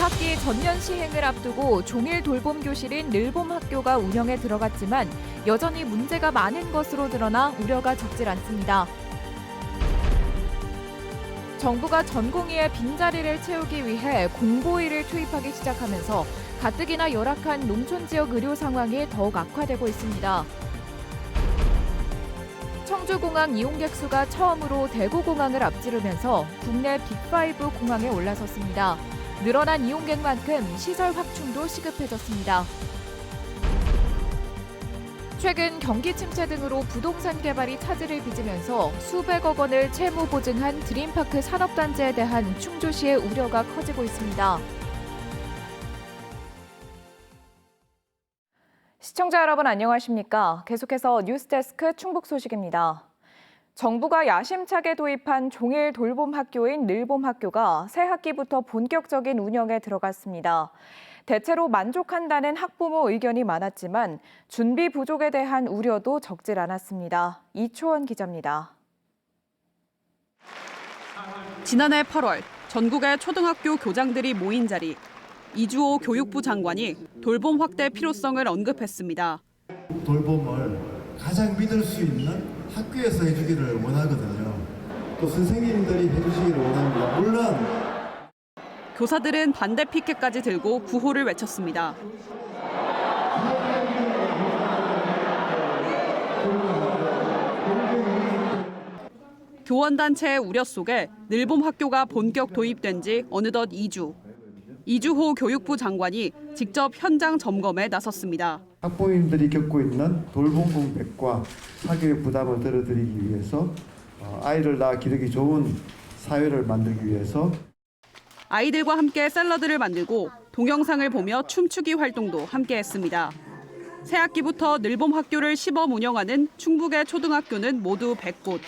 새학기 전면 시행을 앞두고 종일 돌봄 교실인 늘봄학교가 운영에 들어갔지만 여전히 문제가 많은 것으로 드러나 우려가 적질 않습니다. 정부가 전공의의 빈자리를 채우기 위해 공보위를 투입하기 시작하면서 가뜩이나 열악한 농촌 지역 의료 상황이 더욱 악화되고 있습니다. 청주공항 이용객 수가 처음으로 대구공항을 앞지르면서 국내 빅5 공항에 올라섰습니다. 늘어난 이용객만큼 시설 확충도 시급해졌습니다. 최근 경기 침체 등으로 부동산 개발이 차질을 빚으면서 수백억 원을 채무 보증한 드림파크 산업단지에 대한 충주시의 우려가 커지고 있습니다. 시청자 여러분 안녕하십니까? 계속해서 뉴스데스크 충북 소식입니다. 정부가 야심차게 도입한 종일 돌봄 학교인 늘봄학교가 새 학기부터 본격적인 운영에 들어갔습니다. 대체로 만족한다는 학부모 의견이 많았지만 준비 부족에 대한 우려도 적질 않았습니다. 이초원 기자입니다. 지난해 8월 전국의 초등학교 교장들이 모인 자리. 이주호 교육부 장관이 돌봄 확대 필요성을 언급했습니다. 돌봄을 가장 믿을 수 있는 학교에서 해주기를 원하거든요. 또 선생님들이 해주시기를 원합니다. 물론 교사들은 반대 피켓까지 들고 구호를 외쳤습니다. 교원단체의 우려 속에 늘봄 학교가 본격 도입된 지 어느덧 2주. 이주호 교육부 장관이 직접 현장 점검에 나섰습니다. 학부모님들이 겪고 있는 돌봄 공백과 사교육 부담을 덜어드리기 위해서 아이를 낳아 기르기 좋은 사회를 만들기 위해서 아이들과 함께 샐러드를 만들고 동영상을 보며 춤추기 활동도 함께했습니다. 새 학기부터 늘봄 학교를 시범 운영하는 충북의 초등학교는 모두 100곳,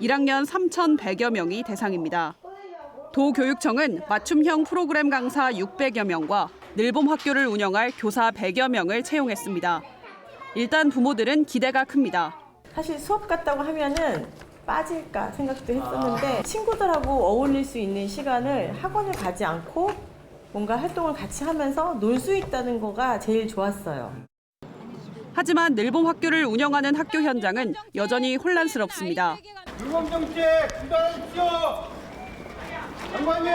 1학년 3,100여 명이 대상입니다. 도교육청은 맞춤형 프로그램 강사 600여 명과 늘봄 학교를 운영할 교사 100여 명을 채용했습니다. 일단 부모들은 기대가 큽니다. 사실 수업 갔다고 하면은 빠질까 생각도 했었는데 친구들하고 어울릴 수 있는 시간을 학원을 가지 않고 뭔가 활동을 같이 하면서 놀 수 있다는 거가 제일 좋았어요. 하지만 늘봄 학교를 운영하는 학교 현장은 여전히 혼란스럽습니다. 늘봄 정책 중단하십시오. 장관님!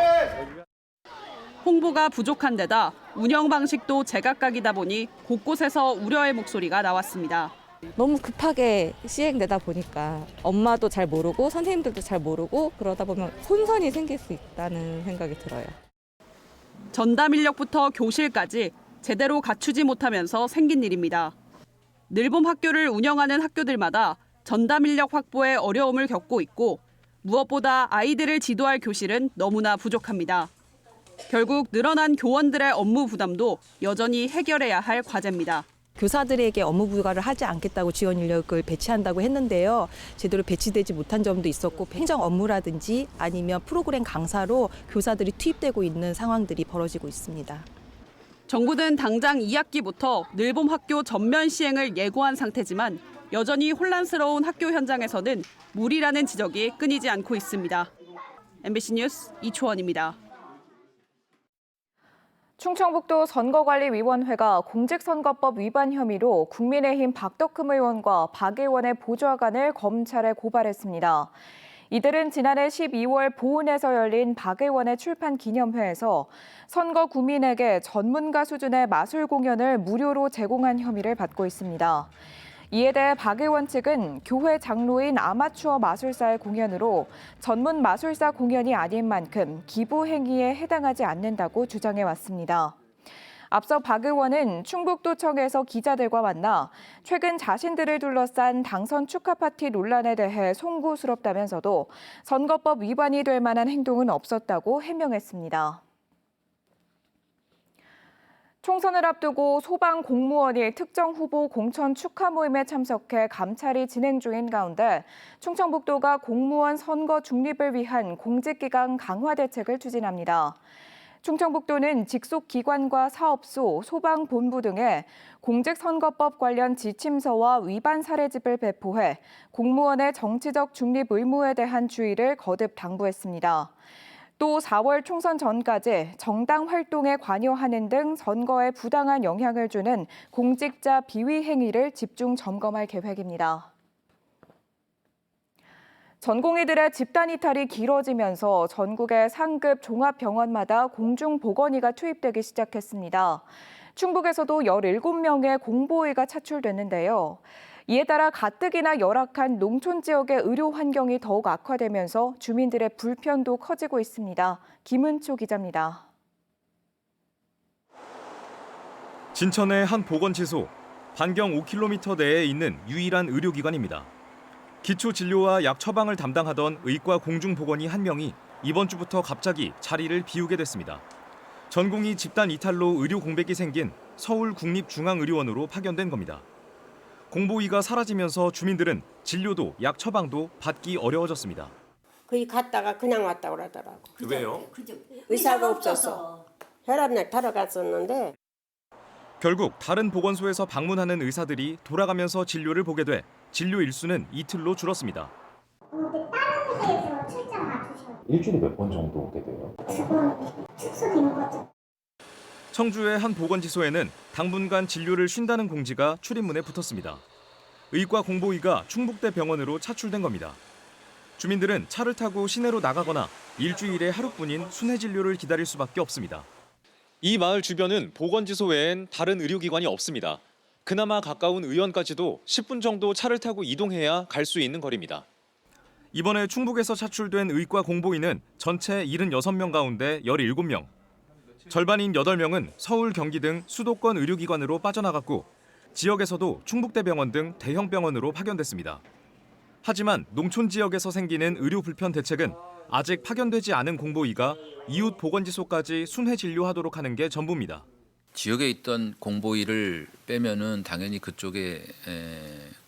홍보가 부족한 데다 운영 방식도 제각각이다 보니 곳곳에서 우려의 목소리가 나왔습니다. 너무 급하게 시행되다 보니까 엄마도 잘 모르고 선생님들도 잘 모르고 그러다 보면 혼선이 생길 수 있다는 생각이 들어요. 전담 인력부터 교실까지 제대로 갖추지 못하면서 생긴 일입니다. 늘봄 학교를 운영하는 학교들마다 전담 인력 확보에 어려움을 겪고 있고 무엇보다 아이들을 지도할 교실은 너무나 부족합니다. 결국 늘어난 교원들의 업무 부담도 여전히 해결해야 할 과제입니다. 교사들에게 업무 부과를 하지 않겠다고 지원 인력을 배치한다고 했는데요. 제대로 배치되지 못한 점도 있었고 행정 업무라든지 아니면 프로그램 강사로 교사들이 투입되고 있는 상황들이 벌어지고 있습니다. 정부는 당장 2학기부터 늘봄 학교 전면 시행을 예고한 상태지만 여전히 혼란스러운 학교 현장에서는 무리라는 지적이 끊이지 않고 있습니다. MBC 뉴스 이초원입니다. 충청북도 선거관리위원회가 공직선거법 위반 혐의로 국민의힘 박덕흠 의원과 박 의원의 보좌관을 검찰에 고발했습니다. 이들은 지난해 12월 보은에서 열린 박 의원의 출판 기념회에서 선거 구민에게 전문가 수준의 마술 공연을 무료로 제공한 혐의를 받고 있습니다. 이에 대해 박 의원 측은 교회 장로인 아마추어 마술사의 공연으로 전문 마술사 공연이 아닌 만큼 기부 행위에 해당하지 않는다고 주장해 왔습니다. 앞서 박 의원은 충북도청에서 기자들과 만나 최근 자신들을 둘러싼 당선 축하 파티 논란에 대해 송구스럽다면서도 선거법 위반이 될 만한 행동은 없었다고 해명했습니다. 총선을 앞두고 소방 공무원이 특정 후보 공천 축하 모임에 참석해 감찰이 진행 중인 가운데 충청북도가 공무원 선거 중립을 위한 공직기강 강화 대책을 추진합니다. 충청북도는 직속 기관과 사업소, 소방본부 등에 공직선거법 관련 지침서와 위반 사례집을 배포해 공무원의 정치적 중립 의무에 대한 주의를 거듭 당부했습니다. 또 4월 총선 전까지 정당 활동에 관여하는 등 선거에 부당한 영향을 주는 공직자 비위 행위를 집중 점검할 계획입니다. 전공의들의 집단 이탈이 길어지면서 전국의 상급 종합병원마다 공중보건의가 투입되기 시작했습니다. 충북에서도 17명의 공보의가 차출됐는데요. 이에 따라 가뜩이나 열악한 농촌 지역의 의료 환경이 더욱 악화되면서 주민들의 불편도 커지고 있습니다. 김은초 기자입니다. 진천의 한 보건지소, 반경 5km 내에 있는 유일한 의료기관입니다. 기초진료와 약 처방을 담당하던 의과 공중보건의 한 명이 이번 주부터 갑자기 자리를 비우게 됐습니다. 전공의 집단 이탈로 의료 공백이 생긴 서울국립중앙의료원으로 파견된 겁니다. 공보의가 사라지면서 주민들은 진료도 약 처방도 받기 어려워졌습니다. 거기 갔다가 그냥 왔다 그러더라고. 왜요? 의사가 없어서 혈압약 타러 갔었는데 결국 다른 보건소에서 방문하는 의사들이 돌아가면서 진료를 보게 돼 진료 일수는 이틀로 줄었습니다. 다른 데에서 출장 와주셔요. 일주일에 몇 번 정도 오게 돼요? 그건 축소되는 거죠. 청주의 한 보건지소에는 당분간 진료를 쉰다는 공지가 출입문에 붙었습니다. 의과 공보의가 충북대 병원으로 차출된 겁니다. 주민들은 차를 타고 시내로 나가거나 일주일에 하루뿐인 순회 진료를 기다릴 수밖에 없습니다. 이 마을 주변은 보건지소 외엔 다른 의료기관이 없습니다. 그나마 가까운 의원까지도 10분 정도 차를 타고 이동해야 갈 수 있는 거리입니다. 이번에 충북에서 차출된 의과 공보의는 전체 76명 가운데 17명. 절반인 8명은 서울, 경기 등 수도권 의료기관으로 빠져나갔고 지역에서도 충북대병원 등 대형 병원으로 파견됐습니다. 하지만 농촌 지역에서 생기는 의료 불편 대책은 아직 파견되지 않은 공보의가 이웃 보건지소까지 순회 진료하도록 하는 게 전부입니다. 지역에 있던 공보의를 빼면은 당연히 그쪽에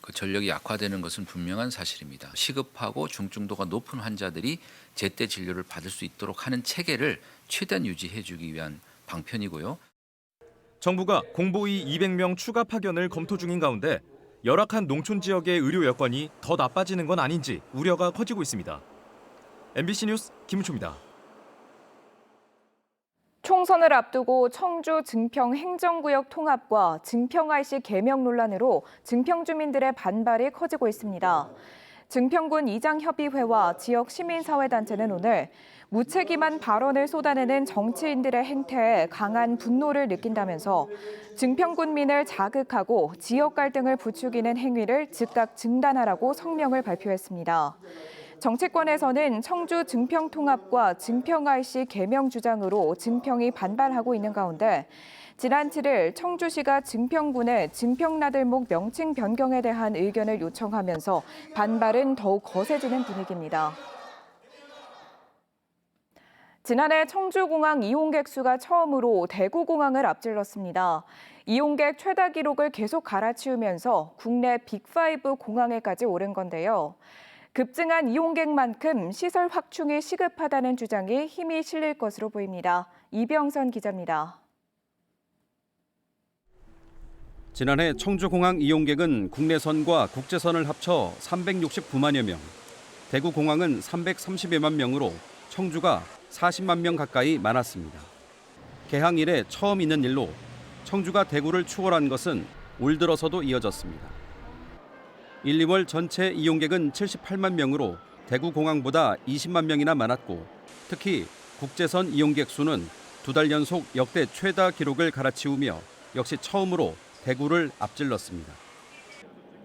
그 전력이 약화되는 것은 분명한 사실입니다. 시급하고 중증도가 높은 환자들이 제때 진료를 받을 수 있도록 하는 체계를 최대한 유지해주기 위한 방편이고요. 정부가 공보의 200명 추가 파견을 검토 중인 가운데 열악한 농촌 지역의 의료 여건이 더 나빠지는 건 아닌지 우려가 커지고 있습니다. MBC 뉴스 김은초입니다. 총선을 앞두고 청주 증평 행정구역 통합과 증평 IC 개명 논란으로 증평 주민들의 반발이 커지고 있습니다. 증평군 이장협의회와 지역 시민사회단체는 오늘 무책임한 발언을 쏟아내는 정치인들의 행태에 강한 분노를 느낀다면서 증평군민을 자극하고 지역 갈등을 부추기는 행위를 즉각 중단하라고 성명을 발표했습니다. 정치권에서는 청주 증평 통합과 증평 IC 개명 주장으로 증평이 반발하고 있는 가운데 지난 7일 청주시가 증평군의 증평나들목 명칭 변경에 대한 의견을 요청하면서 반발은 더욱 거세지는 분위기입니다. 지난해 청주공항 이용객 수가 처음으로 대구공항을 앞질렀습니다. 이용객 최다 기록을 계속 갈아치우면서 국내 빅5 공항에까지 오른 건데요. 급증한 이용객만큼 시설 확충이 시급하다는 주장이 힘이 실릴 것으로 보입니다. 이병선 기자입니다. 지난해 청주공항 이용객은 국내선과 국제선을 합쳐 369만여 명, 대구공항은 330여만 명으로 청주가 40만 명 가까이 많았습니다. 개항 이래 처음 있는 일로 청주가 대구를 추월한 것은 올 들어서도 이어졌습니다. 1, 2월 전체 이용객은 78만 명으로 대구공항보다 20만 명이나 많았고 특히 국제선 이용객 수는 2달 연속 역대 최다 기록을 갈아치우며 역시 처음으로 대구를 앞질렀습니다.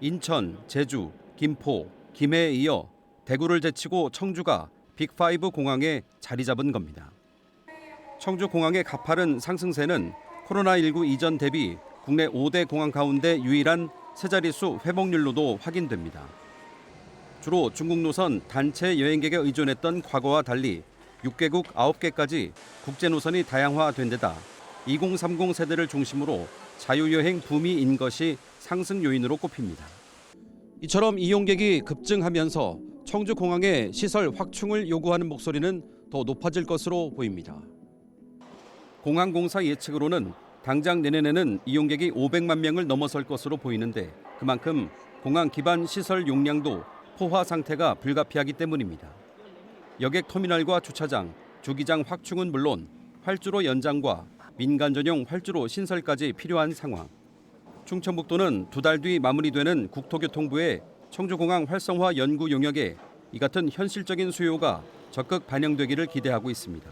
인천, 제주, 김포, 김해에 이어 대구를 제치고 청주가 빅5 공항에 자리 잡은 겁니다. 청주공항의 가파른 상승세는 코로나19 이전 대비 국내 5대 공항 가운데 유일한 세 자릿수 회복률로도 확인됩니다. 주로 중국 노선 단체 여행객에 의존했던 과거와 달리 6개국 9개까지 국제 노선이 다양화된 데다 2030 세대를 중심으로 자유여행 붐이 것이 상승 요인으로 꼽힙니다. 이처럼 이용객이 급증하면서 청주공항의 시설 확충을 요구하는 목소리는 더 높아질 것으로 보입니다. 공항공사 예측으로는 당장 내년에는 이용객이 500만 명을 넘어설 것으로 보이는데 그만큼 공항 기반 시설 용량도 포화 상태가 불가피하기 때문입니다. 여객터미널과 주차장, 주기장 확충은 물론 활주로 연장과 민간 전용 활주로 신설까지 필요한 상황. 충청북도는 2달 뒤 마무리되는 국토교통부의 청주공항 활성화 연구 용역에 이 같은 현실적인 수요가 적극 반영되기를 기대하고 있습니다.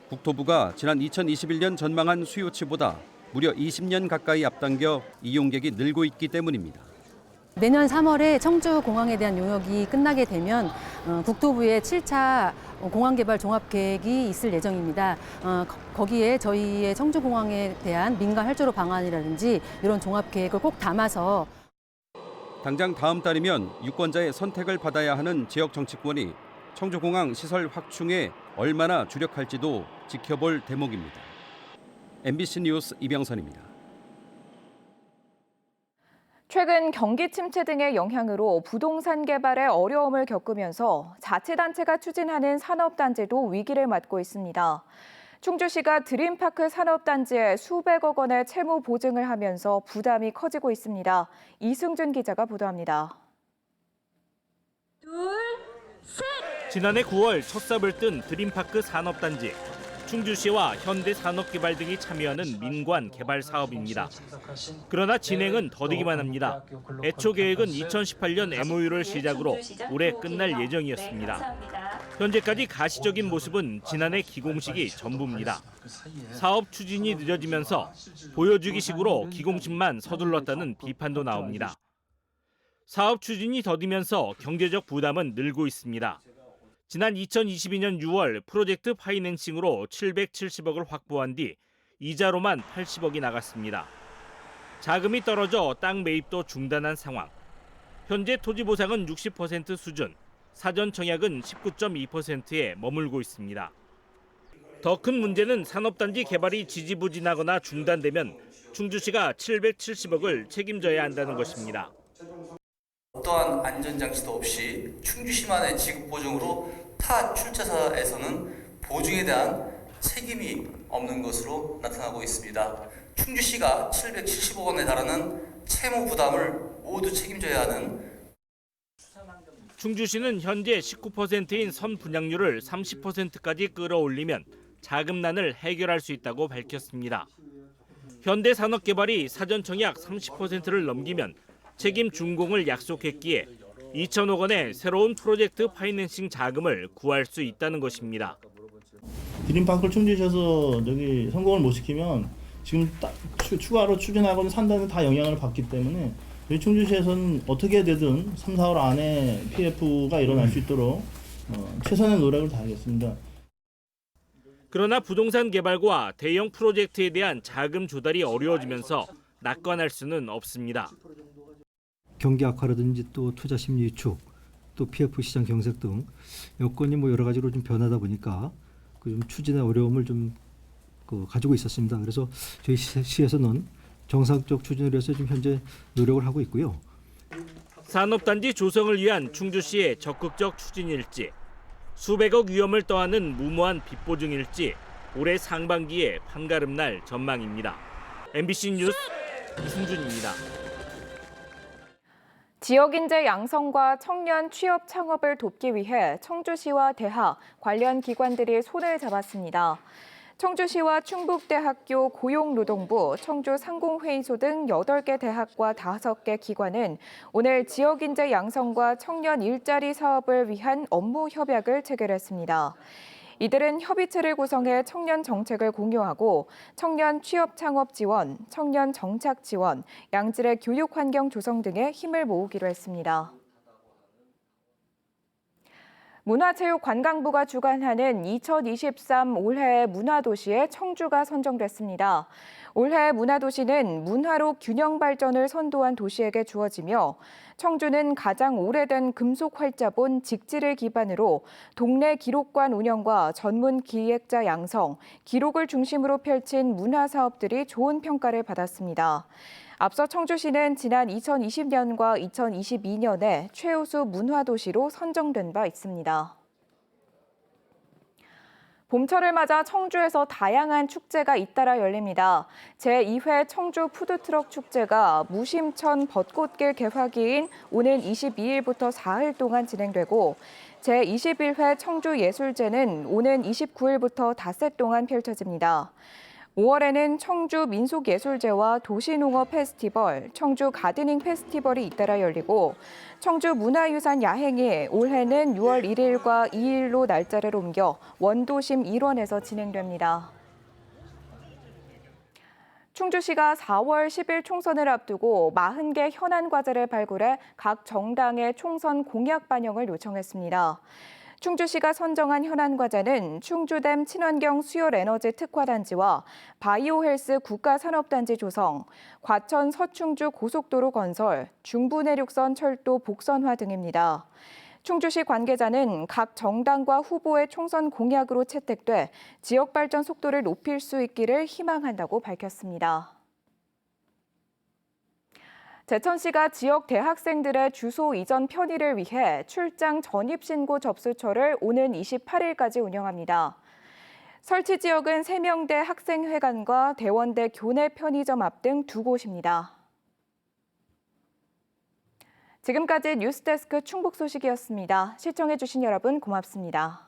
국토부가 지난 2021년 전망한 수요치보다 무려 20년 가까이 앞당겨 이용객이 늘고 있기 때문입니다. 내년 3월에 청주공항에 대한 용역이 끝나게 되면 국토부의 7차 공항개발 종합계획이 있을 예정입니다. 거기에 저희의 청주공항에 대한 민간 활주로 방안이라든지 이런 종합계획을 꼭 담아서 당장 다음 달이면 유권자의 선택을 받아야 하는 지역 정치권이 청주공항 시설 확충에 얼마나 주력할지도 지켜볼 대목입니다. MBC 뉴스 이병선입니다. 최근 경기 침체 등의 영향으로 부동산 개발에 어려움을 겪으면서 자치단체가 추진하는 산업단지도 위기를 맞고 있습니다. 충주시가 드림파크 산업단지에 수백억 원의 채무 보증을 하면서 부담이 커지고 있습니다. 이승준 기자가 보도합니다. 지난해 9월 첫 삽을 뜬 드림파크 산업단지. 충주시와 현대산업개발 등이 참여하는 민관 개발 사업입니다. 그러나 진행은 더디기만 합니다. 애초 계획은 2018년 MOU를 시작으로 올해 끝날 예정이었습니다. 현재까지 가시적인 모습은 지난해 기공식이 전부입니다. 사업 추진이 늦어지면서 보여주기식으로 기공식만 서둘렀다는 비판도 나옵니다. 사업 추진이 더디면서 경제적 부담은 늘고 있습니다. 지난 2022년 6월 프로젝트 파이낸싱으로 770억을 확보한 뒤 이자로만 80억이 나갔습니다. 자금이 떨어져 땅 매입도 중단한 상황. 현재 토지 보상은 60% 수준, 사전 청약은 19.2%에 머물고 있습니다. 더 큰 문제는 산업단지 개발이 지지부진하거나 중단되면 충주시가 770억을 책임져야 한다는 것입니다. 어떠한 안전장치도 없이 충주시만의 지급 보증으로 타 출자사에서는 보증에 대한 책임이 없는 것으로 나타나고 있습니다. 충주시가 770억 원에 달하는 채무 부담을 모두 책임져야 하는 충주시는 현재 19%인 선 분양률을 30%까지 끌어올리면 자금난을 해결할 수 있다고 밝혔습니다. 현대산업개발이 사전 청약 30%를 넘기면 책임 준공을 약속했기에 2천억 원의 새로운 프로젝트 파이낸싱 자금을 구할 수 있다는 것입니다. 드림파크를 충주시에서 성공을 못 시키면 지금 추가로 추진하고는 산단에 다 영향을 받기 때문에 저희 충주시에서는 어떻게 되든 3, 4월 안에 PF가 일어날 수 있도록 최선의 노력을 다하겠습니다. 그러나 부동산 개발과 대형 프로젝트에 대한 자금 조달이 어려워지면서 낙관할 수는 없습니다. 경기 악화라든지 또 투자 심리 위축, 또 PF 시장 경색 등 여건이 여러 가지로 좀 변하다 보니까 좀 추진의 어려움을 좀 가지고 있었습니다. 그래서 저희 시에서는 정상적 추진을 위해서 지금 현재 노력을 하고 있고요. 산업단지 조성을 위한 충주시의 적극적 추진일지, 수백억 위험을 떠안은 무모한 빚 보증일지 올해 상반기에 판가름 날 전망입니다. MBC 뉴스 이승준입니다. 지역인재 양성과 청년 취업 창업을 돕기 위해 청주시와 대학, 관련 기관들이 손을 잡았습니다. 청주시와 충북대학교 고용노동부, 청주상공회의소 등 8개 대학과 5개 기관은 오늘 지역인재 양성과 청년 일자리 사업을 위한 업무 협약을 체결했습니다. 이들은 협의체를 구성해 청년 정책을 공유하고 청년 취업 창업 지원, 청년 정착 지원, 양질의 교육 환경 조성 등에 힘을 모으기로 했습니다. 문화체육관광부가 주관하는 2023 올해의 문화도시에 청주가 선정됐습니다. 올해의 문화도시는 문화로 균형 발전을 선도한 도시에게 주어지며 청주는 가장 오래된 금속 활자본 직지를 기반으로 동네 기록관 운영과 전문 기획자 양성, 기록을 중심으로 펼친 문화 사업들이 좋은 평가를 받았습니다. 앞서 청주시는 지난 2020년과 2022년에 최우수 문화도시로 선정된 바 있습니다. 봄철을 맞아 청주에서 다양한 축제가 잇따라 열립니다. 제2회 청주 푸드트럭 축제가 무심천 벚꽃길 개화기인 오는 22일부터 사흘 동안 진행되고 제21회 청주예술제는 오는 29일부터 닷새 동안 펼쳐집니다. 5월에는 청주 민속예술제와 도시농업 페스티벌, 청주 가드닝 페스티벌이 잇따라 열리고 청주 문화유산 야행이 올해는 6월 1일과 2일로 날짜를 옮겨 원도심 일원에서 진행됩니다. 충주시가 4월 10일 총선을 앞두고 40개 현안 과제를 발굴해 각 정당의 총선 공약 반영을 요청했습니다. 충주시가 선정한 현안 과제는 충주댐 친환경 수열 에너지 특화단지와 바이오헬스 국가산업단지 조성, 과천 서충주 고속도로 건설, 중부내륙선 철도 복선화 등입니다. 충주시 관계자는 각 정당과 후보의 총선 공약으로 채택돼 지역 발전 속도를 높일 수 있기를 희망한다고 밝혔습니다. 제천시가 지역 대학생들의 주소 이전 편의를 위해 출장 전입신고 접수처를 오는 28일까지 운영합니다. 설치 지역은 세명대 학생회관과 대원대 교내 편의점 앞 등 2곳입니다. 지금까지 뉴스데스크 충북 소식이었습니다. 시청해주신 여러분 고맙습니다.